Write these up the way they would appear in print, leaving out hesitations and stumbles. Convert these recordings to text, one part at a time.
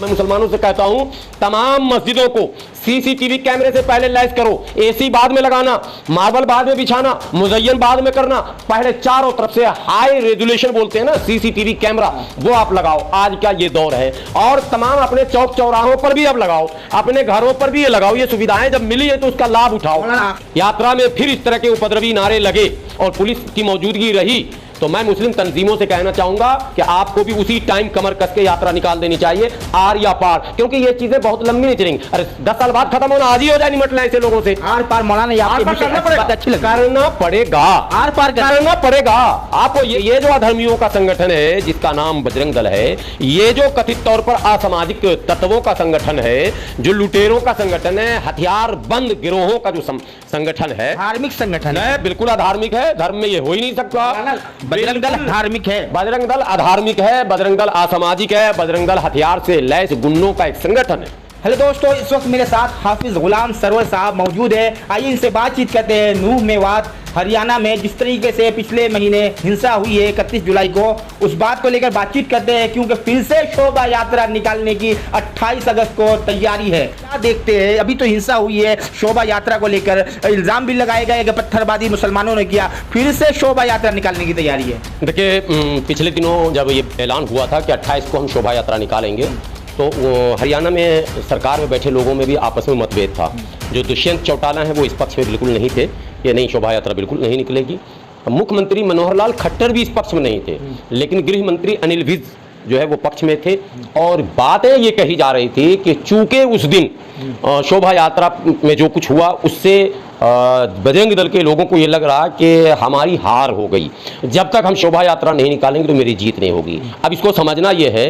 मैं मुसलमानों से कहता हूं तमाम मस्जिदों को सीसीटीवी कैमरे से पहले लैस करो, एसी बाद में लगाना, मार्बल बाद में बिछाना, मुज़य्यन बाद में करना, पहले चारों तरफ से हाई रेजुलेशन बोलते हैं ना सीसीटीवी कैमरा, वो आप लगाओ। आज का ये दौर है। और तमाम अपने चौक चौराहों पर भी अब लगाओ, अपने घरों पर भी ये लगाओ। ये सुविधाएं जब मिली है तो उसका लाभ उठाओ। यात्रा में फिर इस तरह के उपद्रवी नारे लगे और पुलिस की मौजूदगी रही तो मैं मुस्लिम तंजीमों से कहना चाहूंगा कि आपको भी उसी टाइम कमर कस के यात्रा निकाल देनी चाहिए, आर या पार, क्योंकि ये चीजें बहुत लंबी नहीं चलेंगी। अरे 10 साल बाद खत्म होना, आज ही हो जाए निमटना ऐसे लोगों से। आर पार मौलाना करना पड़ेगा, आर पार करना पड़ेगा आपको। ये जो अधर्मियों का संगठन है जिसका नाम बजरंग दल है, ये जो कथित तौर पर असामाजिक तत्वों का संगठन है, जो लुटेरों का संगठन है, हथियार बंद गिरोहों का जो संगठन है, धार्मिक संगठन है, बिल्कुल अधार्मिक है। धर्म में ये हो ही नहीं सकता। बजरंग दल धार्मिक है, बजरंग दल अधार्मिक है, बजरंग दल असामाजिक है, बजरंग दल हथियार से लैस गुंडों का एक संगठन है। हेलो दोस्तों, इस वक्त मेरे साथ हाफिज गुलाम सरवर साहब मौजूद है। आइए इनसे बातचीत करते हैं। नूह मेवात हरियाणा में जिस तरीके से पिछले महीने हिंसा हुई है 31 जुलाई को, उस बात को लेकर बातचीत करते हैं, क्योंकि फिर से शोभा यात्रा निकालने की 28 अगस्त को तैयारी है। क्या देखते हैं, अभी तो हिंसा हुई है, शोभा यात्रा को लेकर इल्जाम भी लगाए गए कि पत्थरबाजी मुसलमानों ने किया, फिर से शोभा यात्रा निकालने की तैयारी है। देखिए, पिछले दिनों जब ये ऐलान हुआ था कि 28 को हम शोभा यात्रा निकालेंगे, तो हरियाणा में सरकार में बैठे लोगों में भी आपस में मतभेद था। जो दुष्यंत चौटाला हैं वो इस पक्ष में बिल्कुल नहीं थे, ये नहीं शोभा यात्रा बिल्कुल नहीं निकलेगी। मुख्यमंत्री मनोहर लाल खट्टर भी इस पक्ष में नहीं थे, लेकिन गृह मंत्री अनिल विज जो है वो पक्ष में थे। और बातें ये कही जा रही थी कि चूंकि उस दिन शोभा यात्रा में जो कुछ हुआ उससे बजरंग दल के लोगों को ये लग रहा कि हमारी हार हो गई, जब तक हम शोभा यात्रा नहीं निकालेंगे तो मेरी जीत नहीं होगी। अब इसको समझना ये है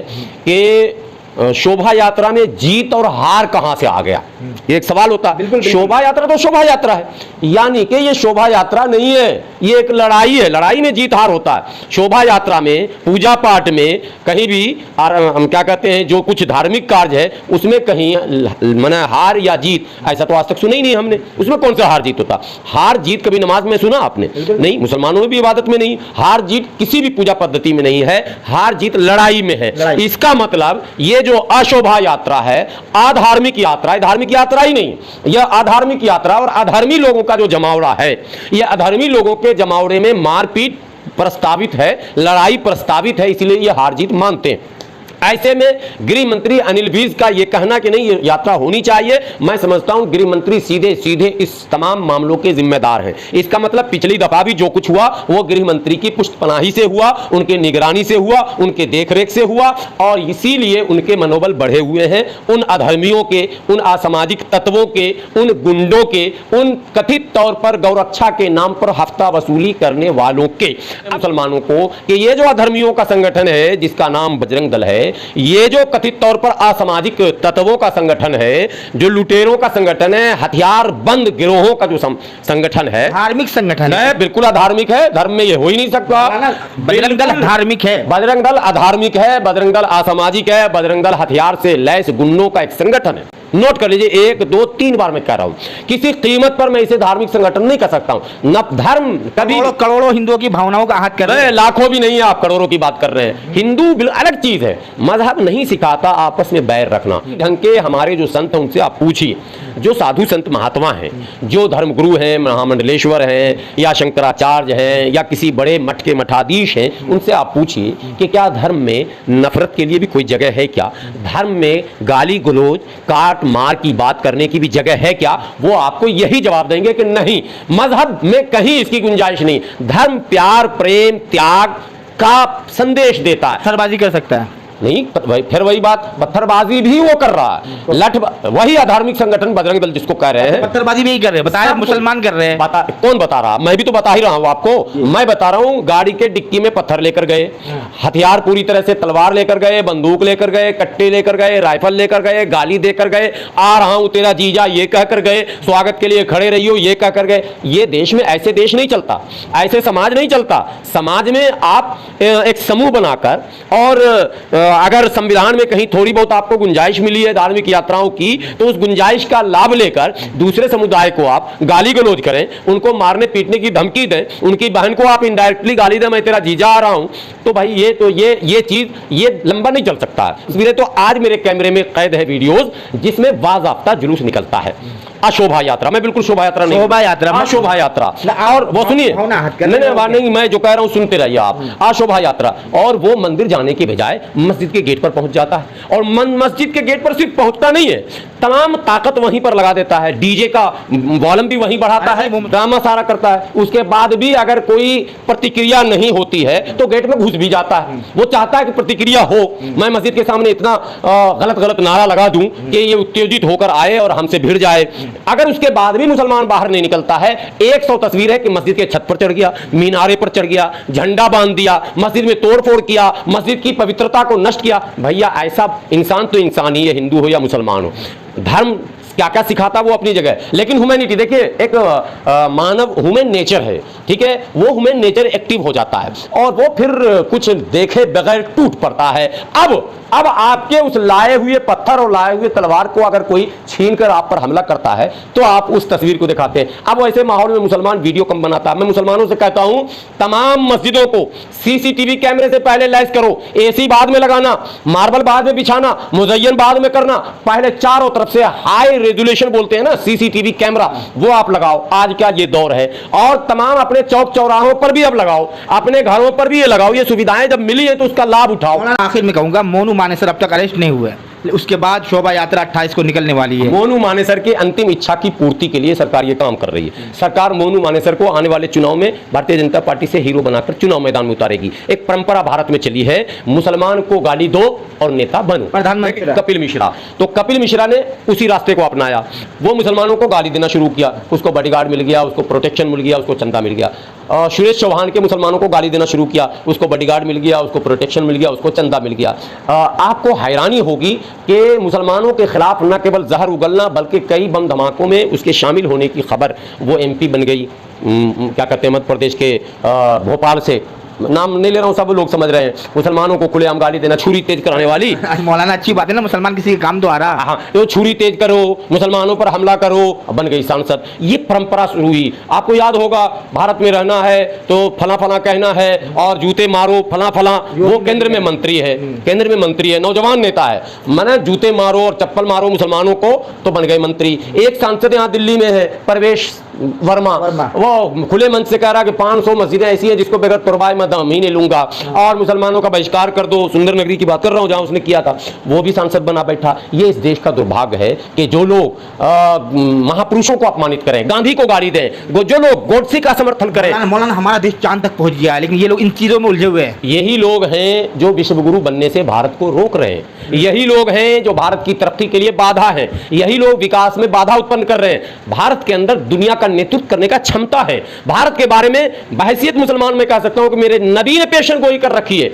कि शोभा यात्रा में जीत और हार कहां से आ गया, ये एक सवाल होता है। शोभा यात्रा तो शोभा यात्रा है, यानी कि ये शोभा यात्रा नहीं है, ये एक लड़ाई है। लड़ाई में जीत हार होता है। शोभा यात्रा में, पूजा पाठ में, कहीं भी हम क्या कहते हैं, जो कुछ धार्मिक कार्य है उसमें कहीं माने हार या जीत ऐसा तो आज तक सुना ही नहीं हमने। उसमें कौन सा हार जीत होता? हार जीत कभी नमाज में सुना आपने? नहीं। मुसलमानों में भी इबादत में नहीं, हार जीत किसी भी पूजा पद्धति में नहीं है। हार जीत लड़ाई में है। इसका मतलब ये जो अशोभा यात्रा है, अधार्मिक यात्रा है, धार्मिक यात्रा ही नहीं, यह अधार्मिक यात्रा और अधर्मी लोगों का जो जमावड़ा है, यह अधर्मी लोगों के जमावड़े में मारपीट प्रस्तावित है, लड़ाई प्रस्तावित है, इसलिए यह हार जीत मानते हैं। ऐसे में गृह मंत्री अनिल विज का यह कहना कि नहीं ये यात्रा होनी चाहिए, मैं समझता हूं गृह मंत्री सीधे सीधे इस तमाम मामलों के जिम्मेदार हैं। इसका मतलब पिछली दफा भी जो कुछ हुआ वो गृह मंत्री की पुष्टपनाही से हुआ, उनके निगरानी से हुआ, उनके देखरेख से हुआ, और इसीलिए उनके मनोबल बढ़े हुए हैं। उन अधर्मियों के, उन असामाजिक तत्वों के, उन गुंडों के, उन कथित तौर पर गौरक्षा के नाम पर हफ्ता वसूली करने वालों के, मुसलमानों को कि ये जो अधर्मियों का संगठन है जिसका नाम बजरंग दल है, ये जो कथित तौर पर असामाजिक तत्वों का संगठन है, जो लुटेरों का संगठन है, हथियार बंद गिरोहों का जो संगठन है, धार्मिक संगठन है, बिल्कुल अधार्मिक है। धर्म में ये हो ही नहीं सकता। बजरंग दल धार्मिक है, बजरंग दल अधार्मिक है, बजरंग दल असामाजिक है, बजरंग दल हथियार से लैस गुंडों का एक संगठन है। नोट कर लीजिए, 1 2 3 बार मैं कह रहा हूं, किसी कीमत पर मैं इसे धार्मिक संगठन नहीं कह सकता हूं। न धर्म कभी करोड़ों हिंदुओं की भावनाओं का आहत कर रहे हैं, लाखों भी नहीं है, आप करोड़ों की बात कर रहे हैं। हिंदू अलग चीज है, मजहब नहीं सिखाता आपस में बैर रखना। ढंग के हमारे जो संत हैं उनसे आप पूछिए, जो साधु संत महात्मा हैं, जो धर्मगुरु हैं, महामंडलेश्वर हैं या शंकराचार्य हैं या किसी बड़े मठ के मठाधीश हैं, उनसे आप पूछिए कि क्या धर्म में नफरत के लिए भी कोई जगह है क्या? धर्म में गाली गलौज, काट मार की बात करने की भी जगह है क्या? वो आपको यही जवाब देंगे कि नहीं, मजहब में कहीं इसकी गुंजाइश नहीं। धर्म प्यार, प्रेम, त्याग का संदेश देता है। पत्थरबाजी कर सकता है नहीं, फिर वही बात, पत्थरबाजी भी वो कर रहा है, लठ वही अधार्मिक संगठन बजरंग दल जिसको कह रहे हैं, पत्थरबाजी भी कर रहे हैं, बताया मुसलमान कर रहे हैं। कौन बता रहा? मैं भी तो बता ही रहा हूं आपको। मैं बता रहा हूं, गाड़ी के डिक्की में पत्थर लेकर गए, हथियार पूरी तरह से, तलवार लेकर गए, बंदूक लेकर गए, कट्टे लेकर गए, राइफल लेकर गए, गाली देकर गए, आ रहा हूं तेरा जीजा ये कहकर गए, स्वागत के लिए खड़े रहियो ये कहकर गए। ये देश में ऐसे देश नहीं चलता, ऐसे समाज नहीं चलता। समाज में आप एक समूह बनाकर और अगर संविधान में कहीं थोड़ी बहुत आपको गुंजाइश मिली है धार्मिक यात्राओं की, तो उस गुंजाइश का लाभ लेकर दूसरे समुदाय को आप गाली गलौज करें, उनको मारने पीटने की धमकी दें, उनकी बहन को आप इनडायरेक्टली गाली दें, मैं तेरा जीजा आ रहा हूं, तो भाई ये चीज ये लंबा नहीं चल सकता है। इसलिए तो आज मेरे कैमरे में कैद है वीडियोस जिसमें वाज़ाब्ता जुलूस निकलता है। अशोभा यात्रा, मैं बिल्कुल शोभा यात्रा नहीं, शोभा यात्रा, अशोभा यात्रा। और वो सुनिए, नहीं मैं जो कह रहा हूं सुनते रहिए आप। अशोभा यात्रा, और वो मंदिर जाने के बजाय मस्जिद के गेट पर पहुंच जाता है, और मस्जिद के गेट पर सिर्फ पहुंचता नहीं है, तमाम ताकत वहीं पर लगा देता है, डीजे का वॉल्यूम भी वहीं बढ़ाता है, ड्रामा सारा करता है। उसके बाद भी अगर कोई प्रतिक्रिया नहीं होती है तो गेट में घुस भी जाता है। वो चाहता है कि प्रतिक्रिया हो, मैं मस्जिद के सामने इतना गलत नारा लगा दूं कि ये उत्तेजित होकर आए और हमसे भिड़ जाए। अगर उसके बाद भी मुसलमान बाहर नहीं निकलता है, 100 तस्वीर है कि मस्जिद के छत पर चढ़ गया, मीनारे पर चढ़ गया, झंडा बांध दिया, मस्जिद में तोड़फोड़ किया, मस्जिद की पवित्रता को नष्ट किया। भैया ऐसा इंसान तो इंसान ही है, हिंदू हो या मुसलमान हो। धर्म क्या क्या सिखाता वो अपनी जगह, लेकिन ह्यूमैनिटी देखिए, एक मानव ह्यूमन नेचर है, ठीक है, वो ह्यूमन नेचर एक्टिव हो जाता है और वो फिर कुछ देखे बगैर टूट पड़ता है। अब आपके उस लाए हुए पत्थर और लाए हुए तलवार को अगर कोई छीनकर आप पर हमला करता है तो आप उस तस्वीर को दिखाते हैं। अब ऐसे माहौल में मुसलमान वीडियो कम बनाता है। मैं मुसलमानों से कहता हूं, तमाम मस्जिदों को सीसीटीवी कैमरे से पहले लैस करो, एसी बाद में लगाना, मार्बल बाद में बिछाना, मुज़य्यन बाद में करना, पहले चारों तरफ से हाई रेजोल्यूशन बोलते हैं ना सीसीटीवी कैमरा, वो आप लगाओ। आज क्या ये दौर है। और तमाम अपने चौक चौराहों पर भी अब लगाओ, अपने घरों पर भी ये लगाओ। ये सुविधाएं जब मिली है तो उसका लाभ उठाओ। आखिर में कहूंगा, मोनू मानेसर अब तक अरेस्ट नहीं हुए, उसके बाद शोभा यात्रा 28 को निकलने वाली है। मोनू मानेसर की अंतिम इच्छा की पूर्ति के लिए सरकार ये काम कर रही है। सरकार मोनू मानेसर को आने वाले चुनाव में भारतीय जनता पार्टी से हीरो बनाकर चुनाव मैदान में उतारेगी। एक परंपरा भारत में चली है, मुसलमान को गाली दो और नेता बनो। प्रधानमंत्री कपिल मिश्रा, तो कपिल मिश्रा ने उसी रास्ते को अपनाया। वो मुसलमानों को गाली देना शुरू किया, उसको बॉडीगार्ड मिल गया, उसको प्रोटेक्शन मिल गया, उसको चंदा मिल गया। सुरेश चौहान के मुसलमानों को गाली देना शुरू किया, उसको बॉडीगार्ड मिल गया, उसको प्रोटेक्शन मिल गया, उसको चंदा मिल गया। आपको हैरानी होगी कि मुसलमानों के खिलाफ न केवल जहर उगलना बल्कि कई बम धमाकों में उसके शामिल होने की खबर, वो एमपी बन गई, क्या कहते हैं, मध्य प्रदेश के भोपाल से, नाम नहीं ले रहा हूँ, सब लोग समझ रहे हैं, मुसलमानों को खुलेआम गाली देना, छुरी तेज कराने वाली। मौलाना अच्छी बात है ना, मुसलमान किसी के काम तो आ रहा। हाँ, तो छुरी तेज करो, मुसलमानों पर हमला करो, बन गई सांसद। ये परंपरा शुरू हुई। आपको याद होगा, भारत में रहना है तो फला फला कहना है और जूते मारो फला फला। वो केंद्र में मंत्री है, केंद्र में मंत्री है, नौजवान नेता है, मैंने जूते मारो और चप्पल मारो मुसलमानों को तो बन गए मंत्री। एक सांसद यहाँ दिल्ली में है, परवेश वर्मा, वो खुले मंच से कह रहा कि 500 मस्जिदें ऐसी हैं जिसको बगैर तुरबाए मैं दम ही नहीं लूंगा और मुसलमानों का बहिष्कार कर दो। सुंदर नगरी की बात कर रहा हूं जहां उसने किया था, वो भी सांसद बना बैठा। ये इस देश का दुर्भाग्य है कि जो लोग महापुरुषों को अपमानित करें, गांधी को गाली दें, जो लोग गोडसे का समर्थन करें। मौलाना हमारा देश चांद तक पहुंच गया है, लेकिन ये लोग इन चीजों में उलझे हुए हैं। यही लोग हैं जो विश्वगुरु बनने से भारत को रोक रहे हैं। यही लोग हैं जो भारत की तरक्की के लिए बाधा है। यही लोग विकास में बाधा उत्पन्न कर रहे हैं। भारत के अंदर दुनिया का नेतृत्व करने का क्षमता है। भारत के बारे में बहैसियत मुसलमान में कह सकता हूं कि मेरे नबी ने पेशन गोई कर रखी है,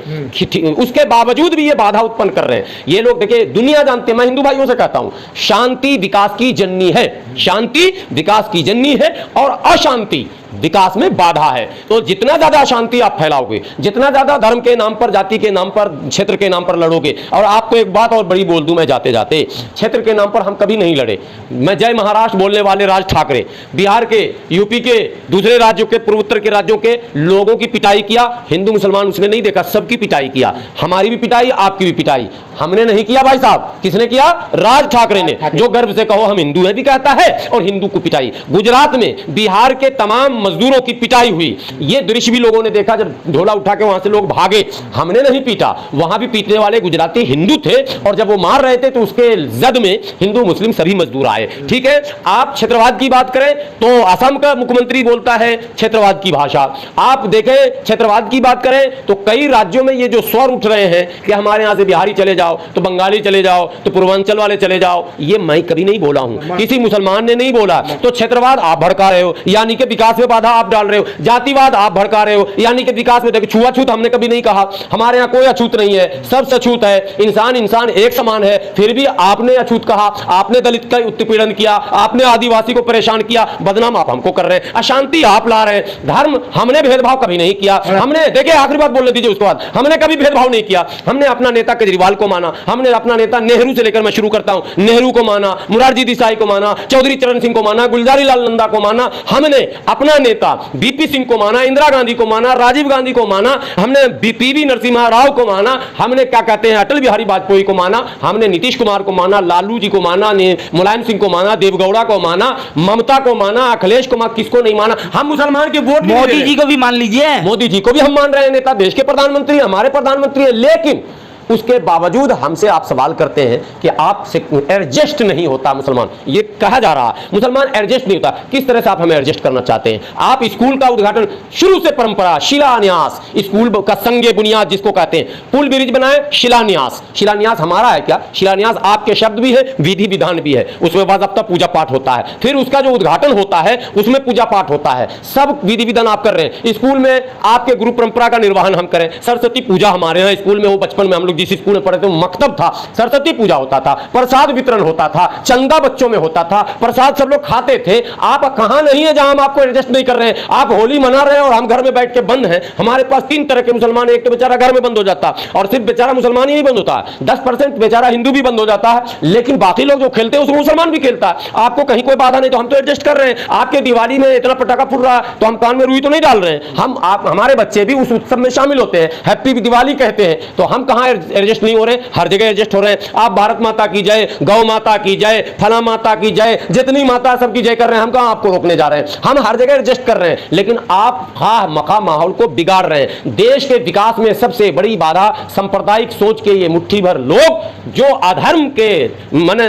उसके बावजूद भी ये बाधा उत्पन्न कर रहे हैं। ये लोग देखिए, दुनिया जानते हैं, मैं हिंदू भाइयों से कहता हूं, शांति विकास की जननी है, शांति विकास की जननी है और अशांति विकास में बाधा है। तो जितना ज्यादा अशांति आप फैलाओगे, जितना ज्यादा धर्म के नाम पर, जाति के नाम पर, क्षेत्र के नाम पर लड़ोगे। और आपको एक बात और बड़ी बोल दूं मैं जाते जाते, क्षेत्र के नाम पर हम कभी नहीं लड़े। मैं जय महाराष्ट्र बोलने वाले राज ठाकरे, बिहार के, यूपी के, दूसरे राज्यों के, पूर्वोत्तर के राज्यों के लोगों की पिटाई किया। हिंदू मुसलमान उसने नहीं देखा, सबकी पिटाई किया। हमारी भी पिटाई, आपकी भी पिटाई। हमने नहीं किया भाई साहब, किसने किया? राज ठाकरे ने, जो गर्व से कहो हम हिंदू हैं भी कहता है और हिंदू को पिटाई। गुजरात में बिहार के तमाम मजदूरों की पिटाई हुई। ये दृश्य भी लोगों ने देखा जब ढोला उठा के वहां से लोग भागे। हमने नहीं पीटा, वहां भी पीटने वाले गुजराती हिंदू थे और जब वो मार रहे थे तो उसके जद में हिंदू मुस्लिम सभी मजदूर आए। ठीक है, आप क्षेत्रवाद की बात करें तो असम का मुख्यमंत्री बोलता है क्षेत्रवाद की भाषा। आप देखें, क्षेत्रवाद की बात करें तो कई राज्यों में ये जो स्वर उठ रहे हैं कि हमारे यहां से बिहारी चले जाओ, तो बंगाली चले जाओ, तो पूर्वांचल वाले चले जाओ, ये मैं कभी नहीं बोला हूं, किसी मुसलमान ने नहीं बोला। तो क्षेत्रवाद आप भड़का रहे हो, यानी कि विकास में में बाधा आप डाल रहे हो, जातिवाद आप भड़का रहे हो, यानी कि विकास में देखो छुआछूत हमने कभी नहीं कहा, हमारे यहाँ कोई अछूत नहीं है, सब सछूत है, इंसान इंसान एक समान है, फिर भी आपने अछूत कहा, आपने दलित का उत्पीड़न किया, आपने आदिवासी को परेशान किया, बदनाम आप हमको कर रहे हैं, अशांति आप ला रहे हैं। धर्म हमने भेदभाव कभी नहीं किया, हमने देखिए आखिरी बात बोलने दीजिए उसके बाद, हमने कभी भेदभाव नहीं किया, हमने अपना नेता केजरीवाल को माना, हमने अपना नेता नेहरू से लेकर मैं शुरू करता हूं, नेहरू को माना, मुरारजी देसाई को माना, चौधरी चरण सिंह को माना, गुलजारी लाल नंदा को माना, हमने अपना नेता बीपी सिंह को माना, इंदिरा गांधी को माना, राजीव गांधी को माना, हमने पीवी नरसिम्हा राव को माना, हमने क्या कहते हैं अटल बिहारी वाजपेयी को माना, हमने नीतीश कुमार को माना, लालू जी को माना, मुलायम सिंह को माना, देवगौड़ा को माना, ममता को माना, अखिलेश को माना, किसको नहीं माना? हम मुसलमान के वोट मोदी जी को भी मान लीजिए, मोदी जी को भी हम मान रहे हैं, नेता देश के प्रधानमंत्री हमारे प्रधानमंत्री है, लेकिन उसके बावजूद हमसे आप सवाल करते हैं कि आपसे एडजस्ट नहीं होता मुसलमान, ये कहा जा रहा है मुसलमान एडजस्ट नहीं होता। किस तरह से आप हमें एडजस्ट करना चाहते हैं? आप स्कूल का उद्घाटन शुरू से परंपरा शिलान्यास, स्कूल का संगे बुनियाद जिसको कहते हैं, पुल ब्रिज बनाए शिलान्यास, शिलान्यास हमारा है क्या? शिलान्यास आपके शब्द भी है, विधि विधान भी है, उसमें बाद अब तक पूजा पाठ होता है, फिर उसका जो उद्घाटन होता है उसमें पूजा पाठ होता है, सब विधि विधान आप कर रहे हैं। स्कूल में आपके गुरु परंपरा का निर्वहन हम करें, सरस्वती पूजा हमारे यहाँ स्कूल में, वो बचपन में हम लोग जिस स्कूल में पढ़े थे मकतब था, सरस्वती पूजा होता था, प्रसाद वितरण होता था, चंदा बच्चों में होता था, प्रसाद सब लोग खाते थे। आप कहां नहीं है जहां हम आपको एडजस्ट नहीं कर रहे हैं? आप होली मना रहे हैं और हम घर में बैठ के बंद हैं। हमारे पास 3 तरह के मुसलमान, एक तो बेचारा घर में बंद हो जाता, और सिर्फ बेचारा मुसलमान ही नहीं बंद होता, 10% बेचारा हिंदू भी बंद हो जाता है, लेकिन बाकी लोग जो खेलते हैं उसमें मुसलमान भी खेलता है। आपको कहीं कोई बाधा नहीं तो हम तो एडजस्ट कर रहे हैं। आपके दिवाली में इतना पटाखा फुट रहा है तो हम कान में रुई तो नहीं डाल रहे हैं, हम आप हमारे बच्चे भी उस उत्सव में शामिल होते हैं, हैप्पी दिवाली कहते हैं, तो हम कहां एडजस्ट नहीं हो रहे? हर जगह एडजस्ट हो रहे हैं। आप भारत माता की जय, गौ माता की जय, फला माता की जय, जितनी माता सबकी जय कर रहे हैं, हम कहां आपको रोकने जा रहे हैं? हम हर जगह एडजस्ट कर रहे हैं, लेकिन आप खा मखा माहौल को बिगाड़ रहे हैं। देश के विकास में सबसे बड़ी बाधा सांप्रदायिक सोच के ये मुट्ठी भर लोग जो अधर्म के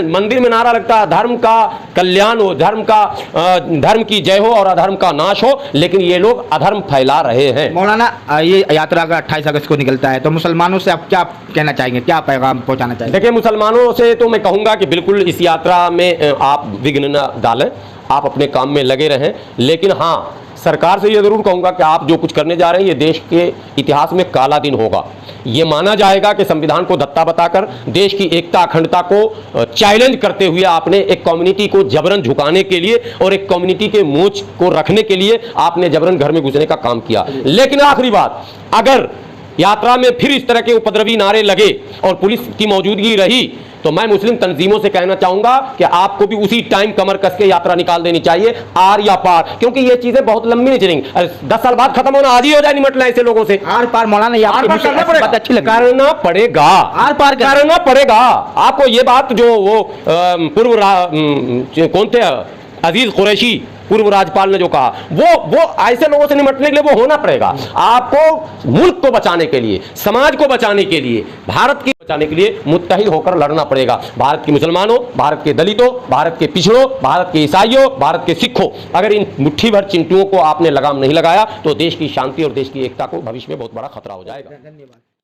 मंदिर में नारा लगता है धर्म का कल्याण हो, धर्म की जय हो और अधर्म का नाश हो, लेकिन ये लोग अधर्म फैला रहे हैं। मौलाना, ये यात्रा का 28 अगस्त को निकलता है, तो मुसलमानों से आप क्या कहना चाहेंगे, क्या पैगाम पहुंचाना चाहिए? देखिए, मुसलमानों से तो मैं कहूंगा कि बिल्कुल इस यात्रा में आप विघ्न न डालें, आप अपने काम में लगे रहें, लेकिन हाँ, सरकार से यह जरूर कहूंगा कि आप जो कुछ करने जा रहे हैं ये देश के इतिहास में काला दिन होगा। ये माना जाएगा कि संविधान को धत्ता बताकर देश की एकता अखंडता को चैलेंज करते हुए आपने एक कम्युनिटी को जबरन झुकाने के लिए और एक कम्युनिटी के मोच को रखने के लिए आपने जबरन घर में घुसने का काम किया। लेकिन आखिरी बात, अगर यात्रा में फिर इस तरह के उपद्रवी नारे लगे और पुलिस की मौजूदगी रही तो मैं मुस्लिम तंजीमों से कहना चाहूंगा कि आपको भी उसी टाइम कमर कस के यात्रा निकाल देनी चाहिए, आर या पार, क्योंकि ये चीजें बहुत लंबी नहीं चलेंगी। 10 साल बाद खत्म होना, आज ही हो जाए निमटना ऐसे लोगों से। आर पार मौलाना, अच्छी करना पड़ेगा, आर पार करना पड़ेगा आपको। ये बात जो वो कौन थे अजीज कुरैशी पूर्व राज्यपाल ने जो कहा, वो ऐसे लोगों से निपटने के लिए वो होना पड़ेगा। आपको मुल्क को बचाने के लिए, समाज को बचाने के लिए, भारत की बचाने के लिए मुत्तहिद होकर लड़ना पड़ेगा। भारत के मुसलमानों, भारत के दलितों, भारत के पिछड़ों, भारत के ईसाइयों, भारत के सिखों, अगर इन मुट्ठी भर चिंटुओं को आपने लगाम नहीं लगाया तो देश की शांति और देश की एकता को भविष्य में बहुत बड़ा खतरा हो जाएगा। धन्यवाद।